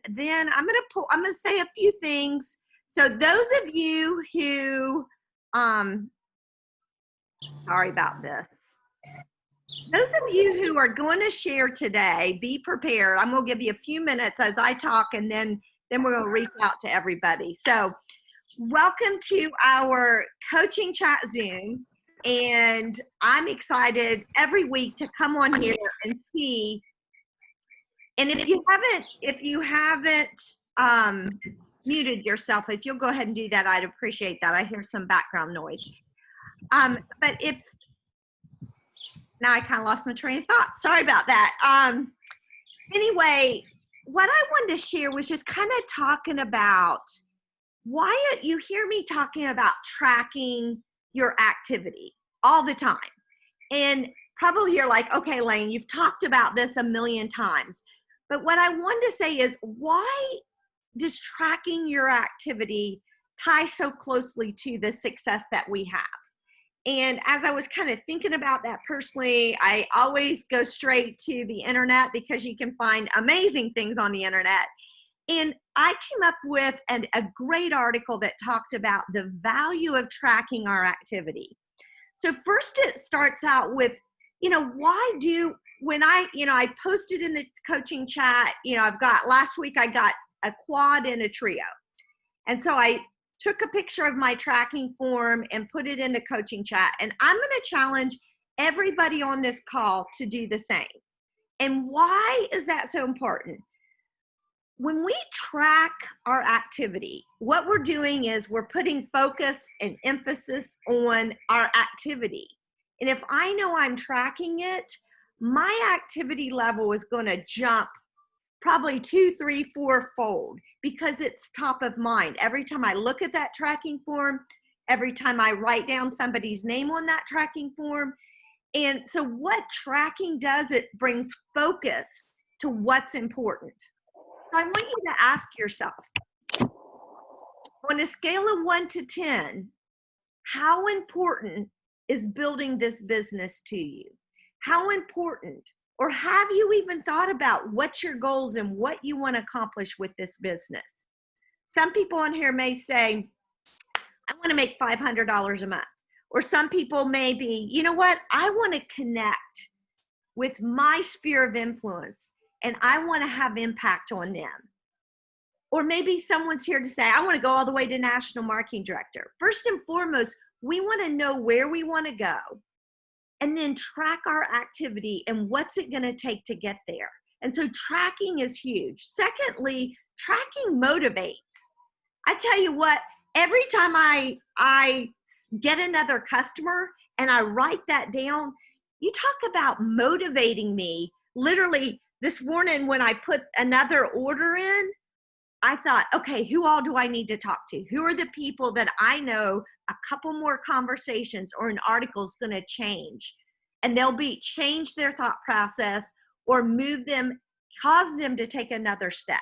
then I'm going to say a few things. So those of you who, sorry about this. Those of you who are going to share today, be prepared. I'm going to give you a few minutes as I talk, and then we're going to reach out to everybody. So welcome to our coaching chat Zoom. And I'm excited every week to come on here and see. And if you haven't muted yourself, if you'll go ahead and do that, I'd appreciate that. I hear some background noise. But now I kind of lost my train of thought. Sorry about that. Anyway, what I wanted to share was just kind of talking about why you hear me talking about tracking your activity all the time. And probably you're like, okay, Lane, you've talked about this a million times. But what I wanted to say is, why does tracking your activity tie so closely to the success that we have? And as I was kind of thinking about that personally, I always go straight to the internet because you can find amazing things on the internet. And I came up with a great article that talked about the value of tracking our activity. So first it starts out with, when I posted in the coaching chat, last week I got a quad and a trio. And so I took a picture of my tracking form and put it in the coaching chat. And I'm going to challenge everybody on this call to do the same. And why is that so important? When we track our activity, what we're doing is we're putting focus and emphasis on our activity. And if I know I'm tracking it, my activity level is going to jump probably 2, 3, 4-fold because it's top of mind. Every time I look at that tracking form, every time I write down somebody's name on that tracking form. And so what tracking does, it brings focus to what's important. I want you to ask yourself, on a scale of 1 to 10, how important is building this business to you? How important? Or have you even thought about what's your goals and what you want to accomplish with this business? Some people on here may say, I want to make $500 a month. Or some people may be, you know what? I want to connect with my sphere of influence and I want to have impact on them. Or maybe someone's here to say, I want to go all the way to national marketing director. First and foremost, we want to know where we want to go and then track our activity and what's it going to take to get there. And so tracking is huge. Secondly, tracking motivates. I tell you what, every time I get another customer and I write that down, you talk about motivating me. Literally this morning when I put another order in, I thought, okay, who all do I need to talk to? Who are the people that I know a couple more conversations or an article is going to change? And they'll change their thought process or move them, cause them to take another step.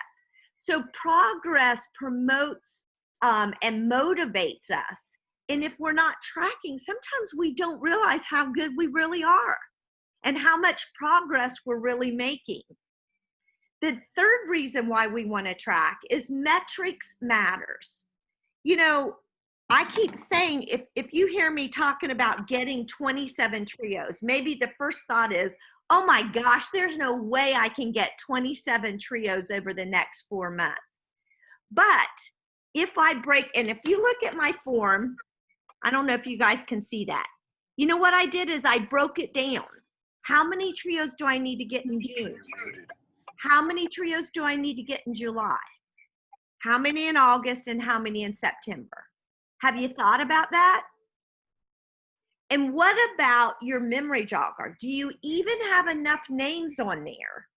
So progress promotes and motivates us. And if we're not tracking, sometimes we don't realize how good we really are and how much progress we're really making. The third reason why we want to track is metrics matters. I keep saying, if you hear me talking about getting 27 trios, maybe the first thought is, oh my gosh, there's no way I can get 27 trios over the next 4 months. But if I break, and if you look at my form, I don't know if you guys can see that. You know what I did is I broke it down. How many trios do I need to get in June? How many trios do I need to get in July? How many in August and how many in September? Have you thought about that? And what about your memory jogger? Do you even have enough names on there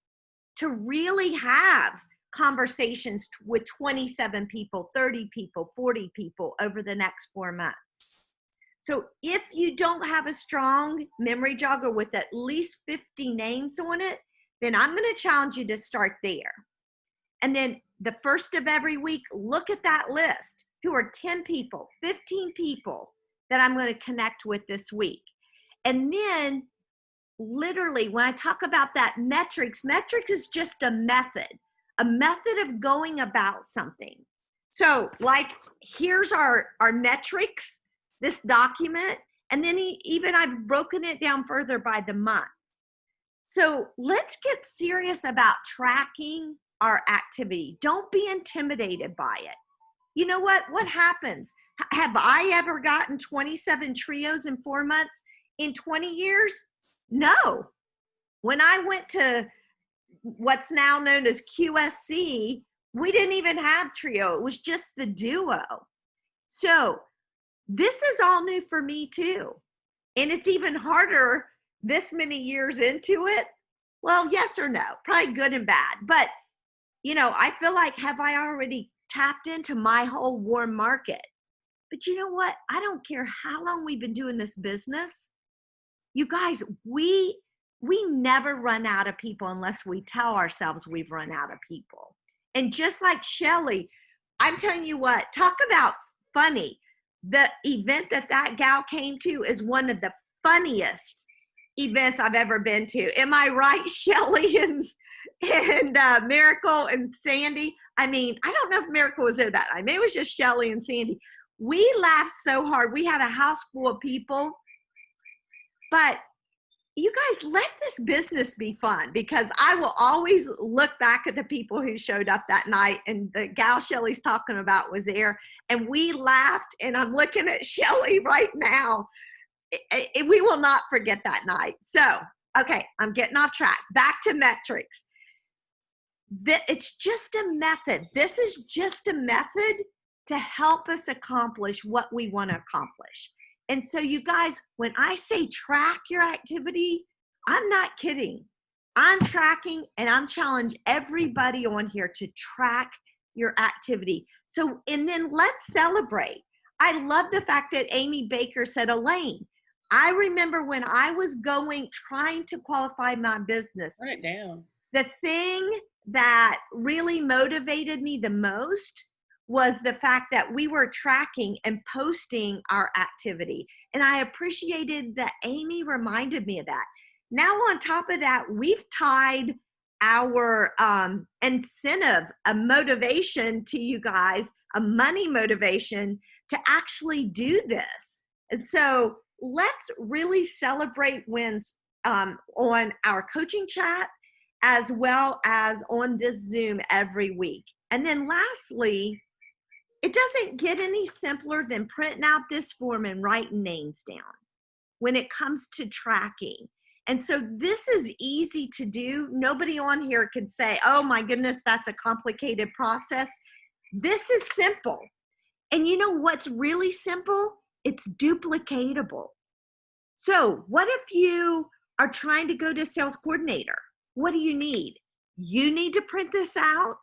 to really have conversations with 27 people, 30 people, 40 people over the next 4 months? So if you don't have a strong memory jogger with at least 50 names on it, then I'm going to challenge you to start there. And then the first of every week, look at that list. Who are 10 people, 15 people that I'm going to connect with this week? And then literally when I talk about that metrics is just a method. a method of going about something. So like, here's our metrics, this document, and then even I've broken it down further by the month. So let's get serious about tracking our activity. Don't be intimidated by it. You know what happens? Have I ever gotten 27 trios in 4 months in 20 years? No. When I went to what's now known as QSC, we didn't even have trio. It was just the duo. So this is all new for me too. And it's even harder this many years into it. Well, yes or no, probably good and bad. But, you know, I feel like, have I already tapped into my whole warm market? But you know what? I don't care how long we've been doing this business. You guys, we never run out of people unless we tell ourselves we've run out of people. And just like Shelly, I'm telling you what, talk about funny. The event that gal came to is one of the funniest events I've ever been to. Am I right, Shelly and Miracle and Sandy? I mean, I don't know if Miracle was there that night. Maybe it was just Shelly and Sandy. We laughed so hard. We had a house full of people. But you guys, let this business be fun, because I will always look back at the people who showed up that night, and the gal Shelly's talking about was there, and we laughed, and I'm looking at Shelly right now. We will not forget that night. So, okay, I'm getting off track. Back to metrics. It's just a method. This is just a method to help us accomplish what we want to accomplish. And so you guys, when I say track your activity, I'm not kidding. I'm tracking, and I'm challenging everybody on here to track your activity. So, and then let's celebrate. I love the fact that Amy Baker said, Elaine, I remember when I was trying to qualify my business. Write it down. The thing that really motivated me the most was the fact that we were tracking and posting our activity. And I appreciated that Amy reminded me of that. Now, on top of that, we've tied our incentive, a motivation to you guys, a money motivation to actually do this. And so let's really celebrate wins on our coaching chat, as well as on this Zoom every week. And then lastly, it doesn't get any simpler than printing out this form and writing names down when it comes to tracking. And so this is easy to do. Nobody on here can say, oh my goodness, that's a complicated process. This is simple. And you know what's really simple? It's duplicatable. So what if you are trying to go to sales coordinator? What do you need? You need to print this out.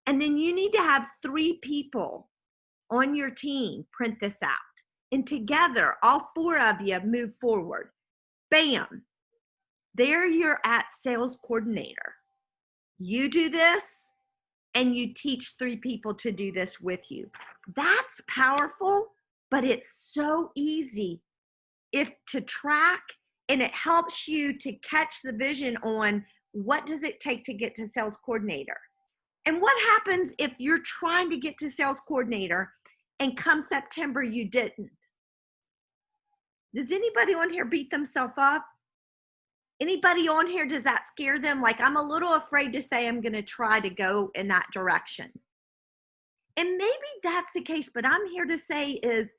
And then you need to have 3 people on your team print this out. And together, all 4 of you move forward. Bam. There you're at sales coordinator. You do this, and you teach 3 people to do this with you. That's powerful, but it's so easy to track, and it helps you to catch the vision on what does it take to get to sales coordinator. And what happens if you're trying to get to sales coordinator and come September you didn't? Does anybody on here beat themselves up? Anybody on here, does that scare them? Like, I'm a little afraid to say I'm going to try to go in that direction. And maybe that's the case, but I'm here to say is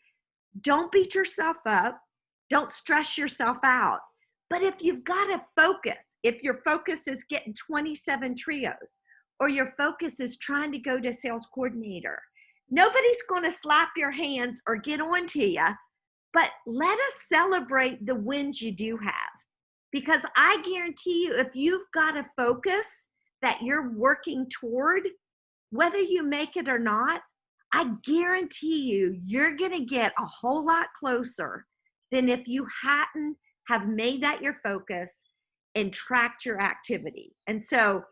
don't beat yourself up. Don't stress yourself out. But if you've got to focus, if your focus is getting 27 trios, or your focus is trying to go to sales coordinator, nobody's going to slap your hands or get on to you, but let us celebrate the wins you do have. Because I guarantee you, if you've got a focus that you're working toward, whether you make it or not, I guarantee you, you're going to get a whole lot closer than if you hadn't have made that your focus and tracked your activity. And so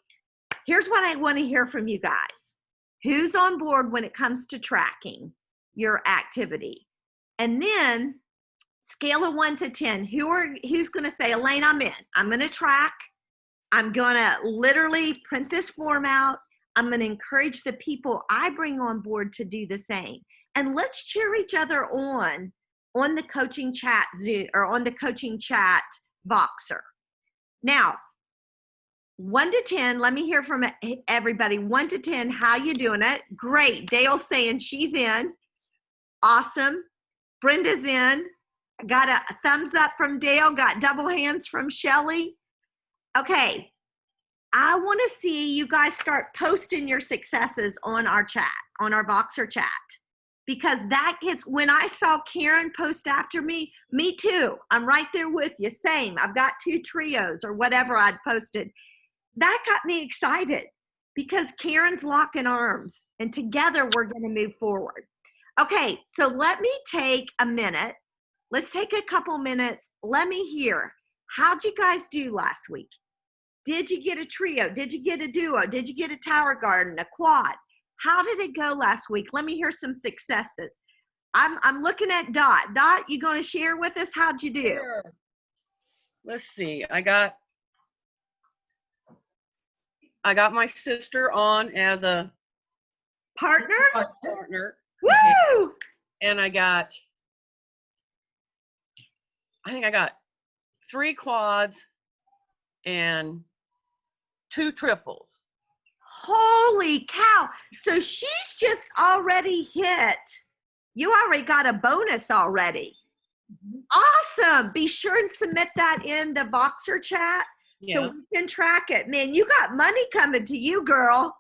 here's what I want to hear from you guys. Who's on board when it comes to tracking your activity? And then scale of 1 to 10. Who's going to say, Elaine, I'm in. I'm going to track. I'm going to literally print this form out. I'm going to encourage the people I bring on board to do the same. And let's cheer each other on the coaching chat Zoom or on the coaching chat Voxer. Now, 1 to 10, let me hear from everybody. 1 to 10, how you doing it? Great. Dale's saying she's in. Awesome. Brenda's in. Got a thumbs up from Dale. Got double hands from Shelly. Okay. I want to see you guys start posting your successes on our chat, on our Voxer chat. Because that gets, when I saw Karen post after me too. I'm right there with you. Same. I've got 2 trios or whatever I'd posted. That got me excited because Karen's locking arms and together we're going to move forward. Okay, so let me take a minute. Let's take a couple minutes. Let me hear. How'd you guys do last week? Did you get a trio? Did you get a duo? Did you get a tower garden, a quad? How did it go last week? Let me hear some successes. I'm looking at Dot. Dot, you going to share with us? How'd you do? Sure. Let's see. I got my sister on as a Partner? partner. Woo! And I think I got 3 quads and 2 triples. Holy cow. So she's just already hit. You already got a bonus already. Awesome. Be sure and submit that in the Voxer chat so we can track it. Man, you got money coming to you, girl.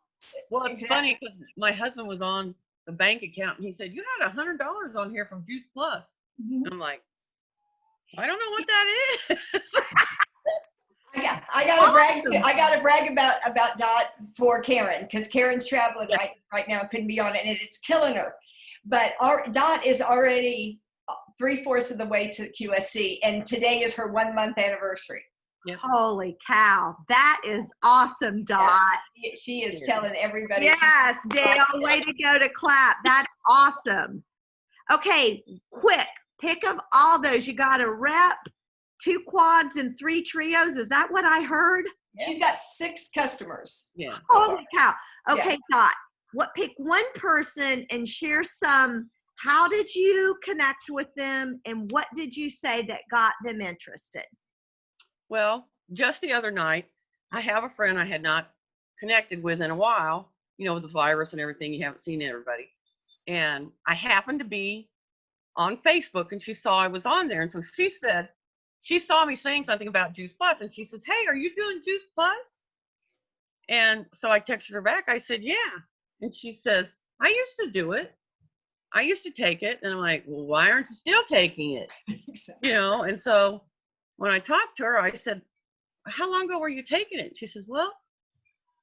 Well, it's funny because my husband was on the bank account and he said, you had $100 on here from Juice Plus. I'm like, I don't know what that is. I gotta brag about Dot for Karen because Karen's traveling right now, couldn't be on it, and it's killing her. But our Dot is already 3/4 of the way to QSC, and today is her 1-month anniversary. Yep. Holy cow, that is awesome, Dot. Yeah, she is telling everybody. Yes, Dale, way to go to clap. That's awesome. Okay, quick, pick of all those. You got a rep, 2 quads and 3 trios. Is that what I heard? She's got 6 customers. Yeah. Holy cow. Okay, Dot. Pick one person and share some. How did you connect with them and what did you say that got them interested? Well, just the other night, I have a friend I had not connected with in a while, with the virus and everything, you haven't seen everybody. And I happened to be on Facebook and she saw I was on there. And so she said, she saw me saying something about Juice Plus and she says, hey, are you doing Juice Plus? And so I texted her back. I said, yeah. And she says, I used to do it. I used to take it. And I'm like, well, why aren't you still taking it? Exactly. And so when I talked to her, I said, how long ago were you taking it? She says, well,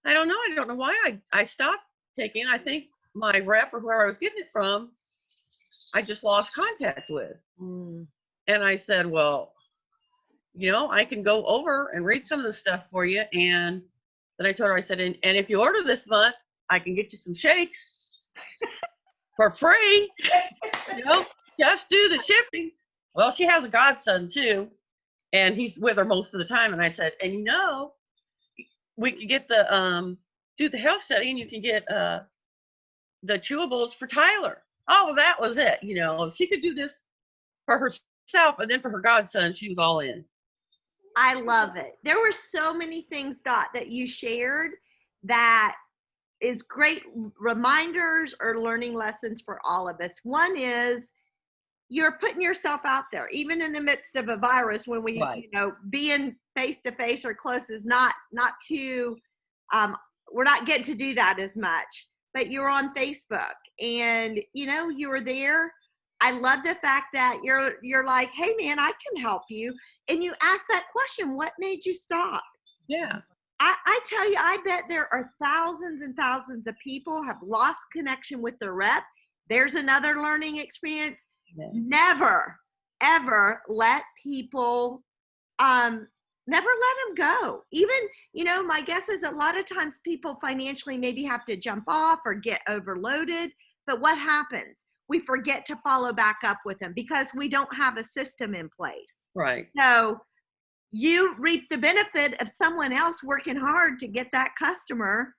I don't know. I don't know why I stopped taking it. I think my rep or where I was getting it from, I just lost contact with. And I said, well, I can go over and read some of the stuff for you. And then I told her, I said, and if you order this month, I can get you some shakes for free. Just do the shipping. Well, she has a godson too, and he's with her most of the time. And I said, and we can get do the health study, and you can get the chewables for Tyler. Oh, well, that was it. If she could do this for herself and then for her godson, she was all in. I love it. There were so many things, Dot, that you shared that is great reminders or learning lessons for all of us. One is you're putting yourself out there, even in the midst of a virus when we, being face to face or close is not too, we're not getting to do that as much, but you're on Facebook and, you were there. I love the fact that you're like, hey man, I can help you. And you ask that question, what made you stop? Yeah. I tell you, I bet there are thousands and thousands of people have lost connection with their rep. There's another learning experience. Yeah. Never, ever let people, never let them go. Even, my guess is a lot of times people financially maybe have to jump off or get overloaded. But what happens? We forget to follow back up with them because we don't have a system in place. Right. So you reap the benefit of someone else working hard to get that customer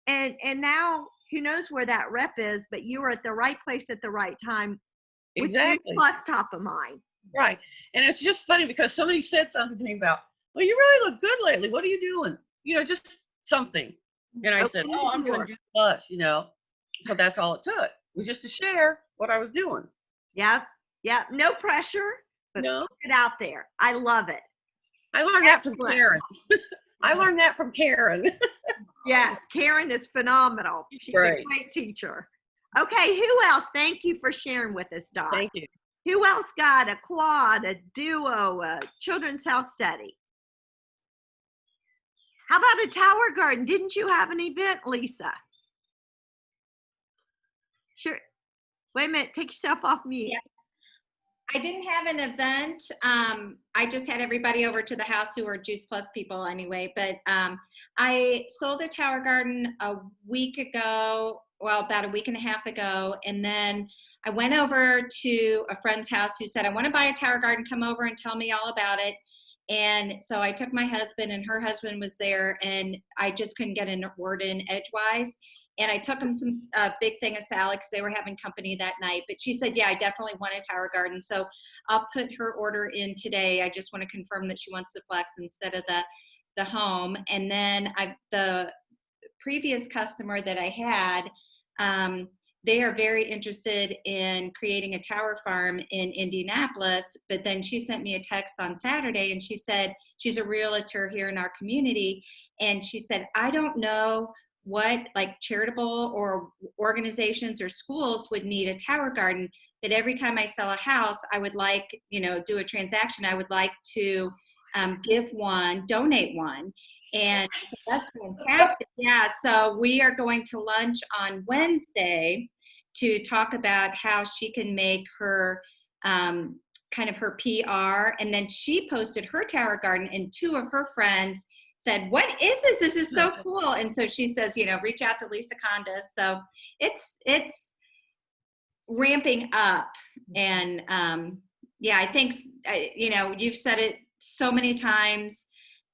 And now who knows where that rep is, but you were at the right place at the right time with you Exactly. plus top of mind. Right. And it's just funny because somebody said something to me about, well, you really look good lately. What are you doing? Just something. And I said, Open oh, the I'm doing door. Juice Plus, So that's all it took. It was just to share what I was doing. Yep. Yep. No pressure, but No, put it out there. I love it. I learned that from Excellent. Karen. I learned that from Karen. Yes, Karen is phenomenal. She's a Great. great teacher. Okay, who else? Thank you for sharing with us, Dot. Thank you. Who else got a quad, a duo, a children's health study? How about a tower garden? Didn't you have an event, Lisa? Sure. Wait a minute. Take yourself off mute. Yeah. I didn't have an event. I just had everybody over to the house who were Juice Plus people anyway. But I sold a tower garden a week ago, well, about a week and a half ago. And then I went over to a friend's house who said, I want to buy a tower garden. Come over and tell me all about it. And so I took my husband, and her husband was there, and I just couldn't get a word in edgewise. And I took them some big thing of salad because they were having company that night. But she said, yeah, I definitely want a tower garden. So I'll put her order in today. I just want to confirm that she wants the flex instead of the home. And then the previous customer that I had, they are very interested in creating a tower farm in Indianapolis. But then she sent me a text on Saturday, and she said, she's a realtor here in our community. And she said, I don't know what like charitable or organizations or schools would need a tower garden, but every time I sell a house, I would like, do a transaction, I would like to give one, donate one. And that's fantastic. Yeah, so we are going to lunch on Wednesday to talk about how she can make her kind of her PR. And then she posted her tower garden, and two of her friends said, what is this? This is so cool. And so she says, reach out to Lisa Condas. So it's ramping up. And yeah, I think, you've said it so many times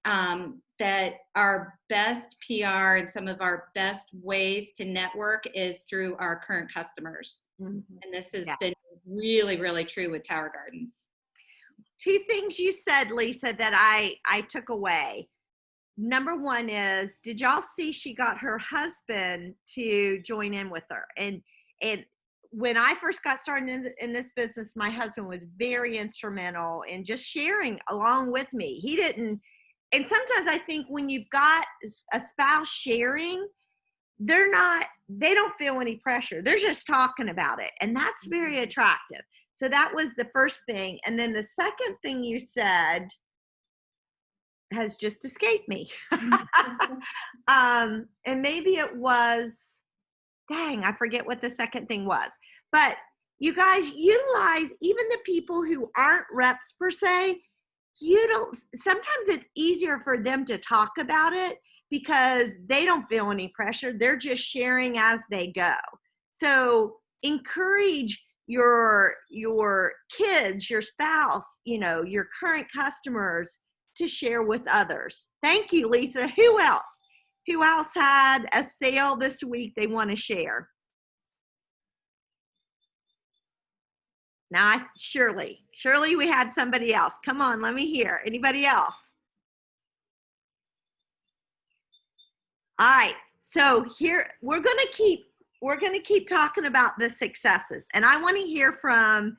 that our best PR and some of our best ways to network is through our current customers. Mm-hmm. And this has been really, really true with tower gardens. Two things you said, Lisa, that I took away. Number one is, did y'all see she got her husband to join in with her? And when I first got started in this business, my husband was very instrumental in just sharing along with me. He didn't, and sometimes I think when you've got a spouse sharing, they don't feel any pressure. They're just talking about it. And that's very attractive. So that was the first thing. And then the second thing you said has just escaped me. And maybe it was, dang, I forget what the second thing was. But you guys utilize even the people who aren't reps per se. Sometimes it's easier for them to talk about it because they don't feel any pressure. They're just sharing as they go. So encourage your kids, your spouse, your current customers to share with others. Thank you, Lisa. Who else had a sale this week they want to share? Now, Shirley, we had somebody else. Come on, let me hear. Anybody else? All right. So here we're going to keep talking about the successes, and I want to hear from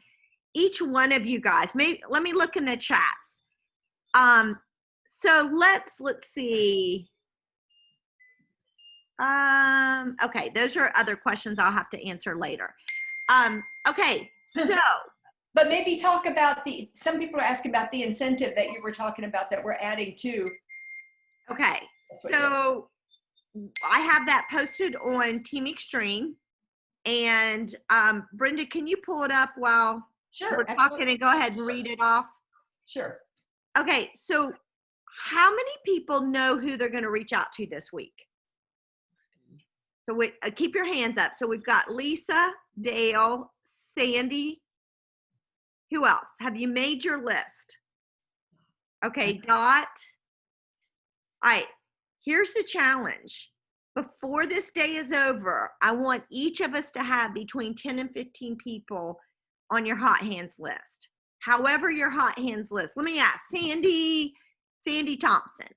each one of you guys. Let me look in the chats. So let's see. Okay, those are other questions I'll have to answer later. Okay, so. But maybe talk about some people are asking about the incentive that you were talking about that we're adding to. Okay, so I have that posted on Team Extreme. And Brenda, can you pull it up while we're talking and go ahead and read it off? Sure. Okay, so how many people know who they're going to reach out to this week? So keep your hands up. So we've got Lisa, Dale, Sandy. Who else? Have you made your list? Okay, Dot. All right, here's the challenge. before this day is over, I want each of us to have between 10 and 15 people on your hot hands list. However, your hot hands list. Let me ask Sandy Thompson.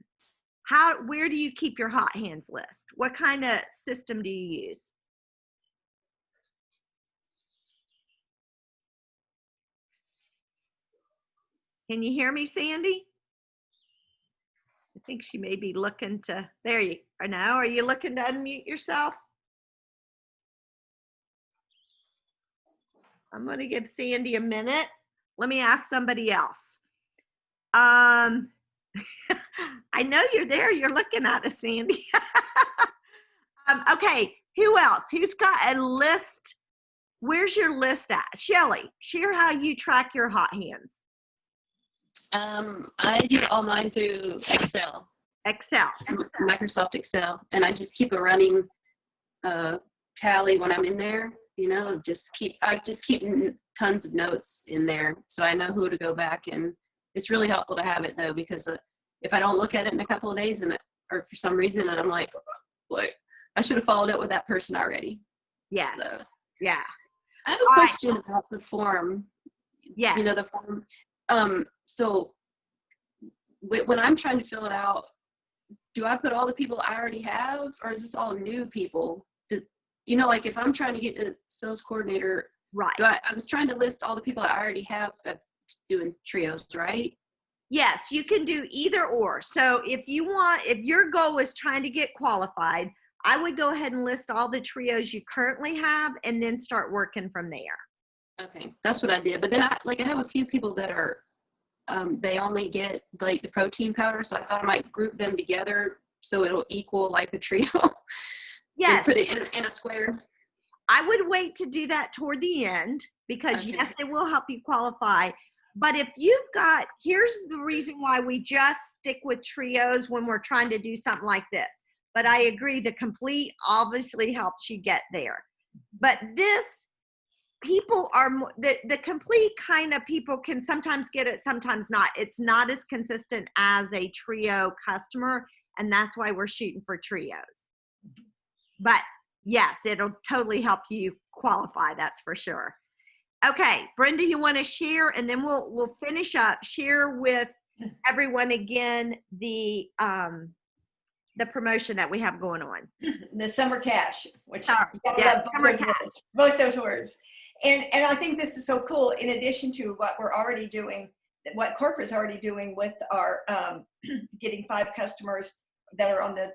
Where do you keep your hot hands list? What kind of system do you use? Can you hear me, Sandy? I think she may be looking to, there you are now. Are you looking to unmute yourself? I'm going to give Sandy a minute. Let me ask somebody else. I know you're there. You're looking at us, Sandy. Okay, who else? Who's got a list? Where's your list at? Shelly, share how you track your hot hands. I do all mine through Excel, Excel. Microsoft Excel, and I just keep a running tally when I'm in there. You know, I just keep tons of notes in there, so I know who to go back. And it's really helpful to have it though, because if I don't look at it in a couple of days, or for some reason, and I'm like, I should have followed up with that person already. Yes. So, yeah. I have a question about the form. Yeah. You know, the form. So when I'm trying to fill it out, do I put all the people I already have, or is this all new people? You know, like if I'm trying to get a sales coordinator, Right. I was trying to list all the people I already have doing trios, right? Yes, you can do either or. So if your goal is trying to get qualified, I would go ahead and list all the trios you currently have and then start working from there. Okay, that's what I did. But then I have a few people that are, they only get like the protein powder. So I thought I might group them together so it'll equal like a trio. Yes. And put it in a square. I would wait to do that toward the end because Okay. yes, it will help you qualify. But if here's the reason why we just stick with trios when we're trying to do something like this. But I agree, the complete obviously helps you get there. But people are the complete kind of people can sometimes get it, sometimes not. It's not as consistent as a trio customer, and that's why we're shooting for trios. But yes, it'll totally help you qualify, that's for sure. Okay, Brenda, you want to share, and then we'll finish up. Share with everyone again the promotion that we have going on. The summer cash, which Sorry. I Yeah, love summer both those cash. words, both those words. And I think this is so cool. In addition to what we're already doing, what corporate's already doing with our getting 5 customers that are on the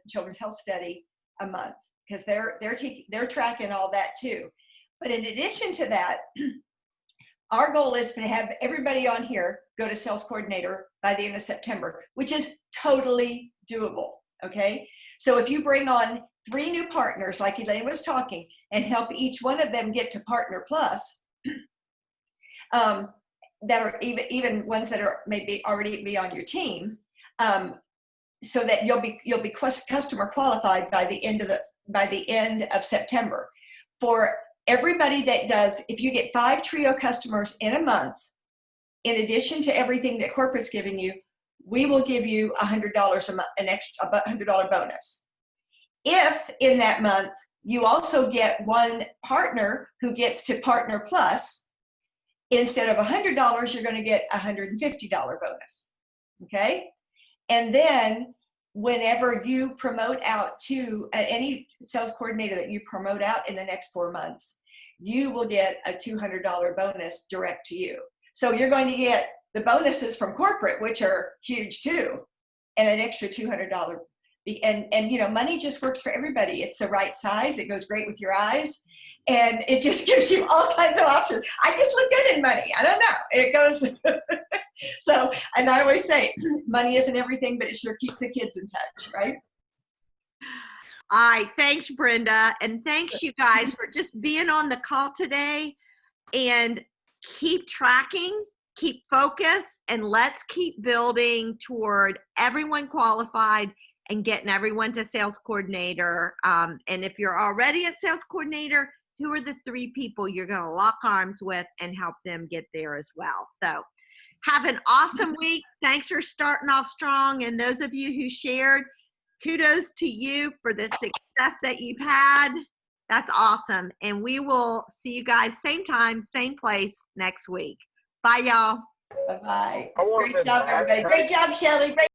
Children's Health Study a month, because they're tracking all that too. But in addition to that, our goal is to have everybody on here go to sales coordinator by the end of September, which is totally doable. Okay. So if you bring on 3 new partners, like Elaine was talking, and help each one of them get to Partner Plus, that are even ones that are maybe already be on your team, so that you'll be customer qualified by the end of September. For everybody that does, if you get 5 trio customers in a month, in addition to everything that corporate's giving you, we will give you $100 a month, an extra $100 bonus. If in that month you also get 1 partner who gets to Partner Plus, instead of $100, you're going to get a $150 bonus. Okay, and then whenever you promote out to any sales coordinator that you promote out in the next 4 months, you will get a $200 bonus direct to you. So you're going to get the bonuses from corporate, which are huge too, and an extra $200. And you know, money just works for everybody. It's the right size. It goes great with your eyes, and it just gives you all kinds of options. I just look good in money. I don't know. It goes. So, and I always say, money isn't everything, but it sure keeps the kids in touch, right? All right. Thanks, Brenda. And thanks, you guys, for just being on the call today. And keep tracking, keep focused, and let's keep building toward everyone qualified and getting everyone to sales coordinator. And if you're already at sales coordinator, who are the 3 people you're going to lock arms with and help them get there as well? So have an awesome week. Thanks for starting off strong. And those of you who shared, kudos to you for the success that you've had. That's awesome. And we will see you guys same time, same place next week. Bye, y'all. Bye-bye. I wanted Great job, to add- everybody. Great job, Shelley. Great